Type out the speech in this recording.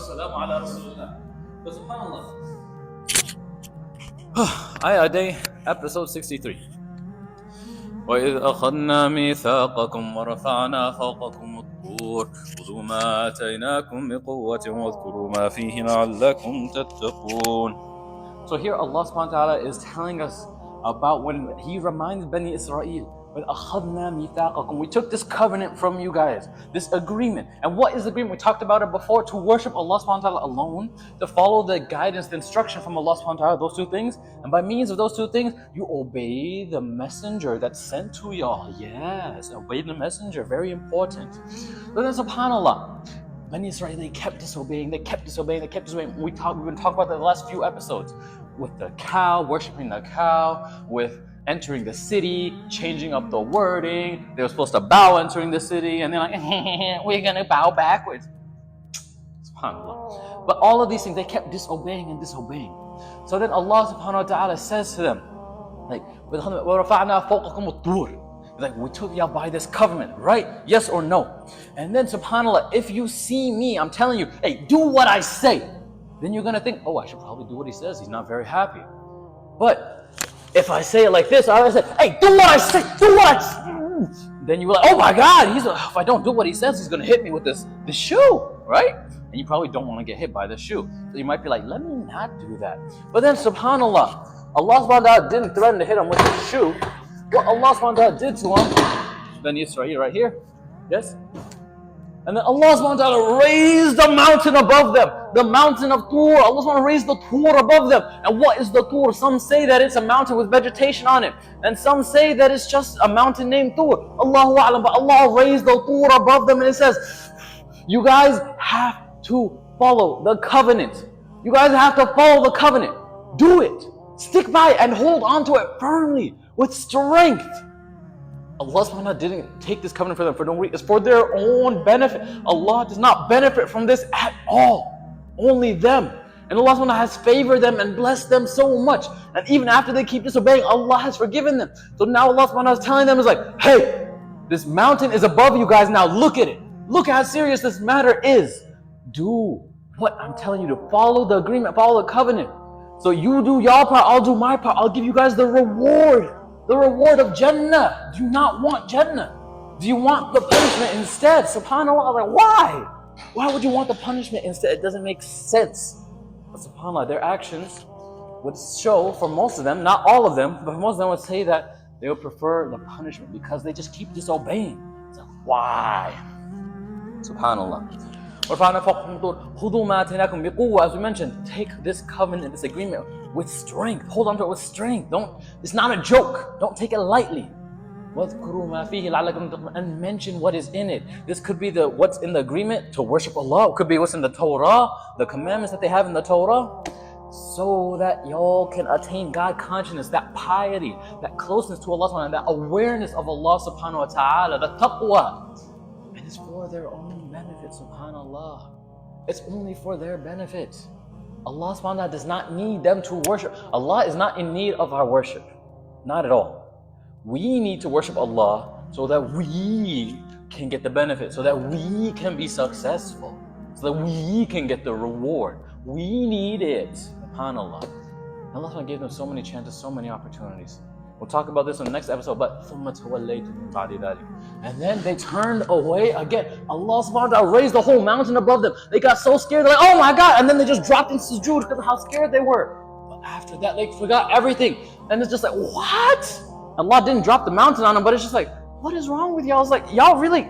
wassalamu ala rasulullah. But subhanAllah. Ayah A, episode 63. وإذ أخذنا ميثاقكم ورفعنا فوقكم الطور خذوا ما آتيناكم بقوة واذكروا ما فيه لعلكم تتقون. So here Allah subhanahu wa ta'ala is telling us about when He reminds Bani Israel, وإذ أخذنا ميثاقكم, we took this covenant from you guys, this agreement. And what is the agreement? We talked about it before, to worship Allah subhanahu wa ta'ala alone, to follow the guidance, the instruction from Allah subhanahu wa ta'ala, those two things. And by means of those two things, you obey the messenger that's sent to y'all. Yes, obey the messenger, very important. But then subhanAllah, Bani Israel, they kept disobeying. We've been talking about that the last few episodes. With the cow, worshiping the cow, with entering the city, changing up the wording. They were supposed to bow entering the city, and they're like, we're gonna bow backwards. SubhanAllah. But all of these things, they kept disobeying and disobeying. So then Allah subhanahu wa ta'ala says to them, like, like, we took y'all by this covenant, right? Yes or no? And then subhanAllah, if you see me, I'm telling you, hey, do what I say. Then you're gonna think, oh, I should probably do what he says. He's not very happy. But if I say it like this, I say, hey, do what I say, do what I say. Then you're like, oh my God, if I don't do what he says, he's gonna hit me with this shoe, right? And you probably don't want to get hit by the shoe. So you might be like, let me not do that. But then subhanAllah, Allah subhanahu wa ta'ala didn't threaten to hit him with the shoe. What Allah subhanahu wa ta'ala did to him, then Israel right here, yes? And then Allah subhanahu wa ta'ala raised the mountain above them. The mountain of Tur. Allah subhanahu wa ta'ala raised the Tur above them. And what is the Tur? Some say that it's a mountain with vegetation on it. And some say that it's just a mountain named Tur. Allahu A'lam. But Allah raised the Tur above them, and it says, you guys have to follow the covenant. You guys have to follow the covenant. Do it. Stick by it and hold on to it firmly with strength. Allah subhanahu wa ta'ala didn't take this covenant for them for no reason. It's for their own benefit. Allah does not benefit from this at all. Only them. And Allah subhanahu wa ta'ala has favored them and blessed them so much. And even after they keep disobeying, Allah has forgiven them. So now Allah subhanahu wa ta'ala is telling them, is like, hey, this mountain is above you guys now. Look at it. Look how serious this matter is. Do what I'm telling you to. Follow the agreement, follow the covenant. So you do your part, I'll do my part. I'll give you guys the reward. The reward of Jannah. Do you not want Jannah? Do you want the punishment instead? SubhanAllah, like, why? Why would you want the punishment instead? It doesn't make sense. But SubhanAllah, their actions would show, for most of them, not all of them, but most of them would say that they would prefer the punishment because they just keep disobeying. It's like, why? SubhanAllah. As we mentioned, take this covenant, this agreement with strength. Hold on to it with strength. It's not a joke. Don't take it lightly. And mention what is in it. This could be what's in the agreement to worship Allah. It could be what's in the Torah, the commandments that they have in the Torah, so that y'all can attain God consciousness, that piety, that closeness to Allah subhanahu wa ta'ala, that awareness of Allah subhanahu wa ta'ala, the taqwa. And it's for their own benefit, subhanAllah. It's only for their benefit. Allah subhanahu wa ta'ala does not need them to worship. Allah is not in need of our worship. Not at all. We need to worship Allah so that we can get the benefit, so that we can be successful, so that we can get the reward. We need it. SubhanAllah. Allah gave them so many chances, so many opportunities. We'll talk about this in the next episode, but and then they turned away again. Allah subhanahu wa ta'ala raised the whole mountain above them. They got so scared, they're like, oh my God, and then they just dropped in sujood because of how scared they were. But after that, they forgot everything. And it's just like, what? Allah didn't drop the mountain on them, but it's just like, what is wrong with y'all? It's like, y'all really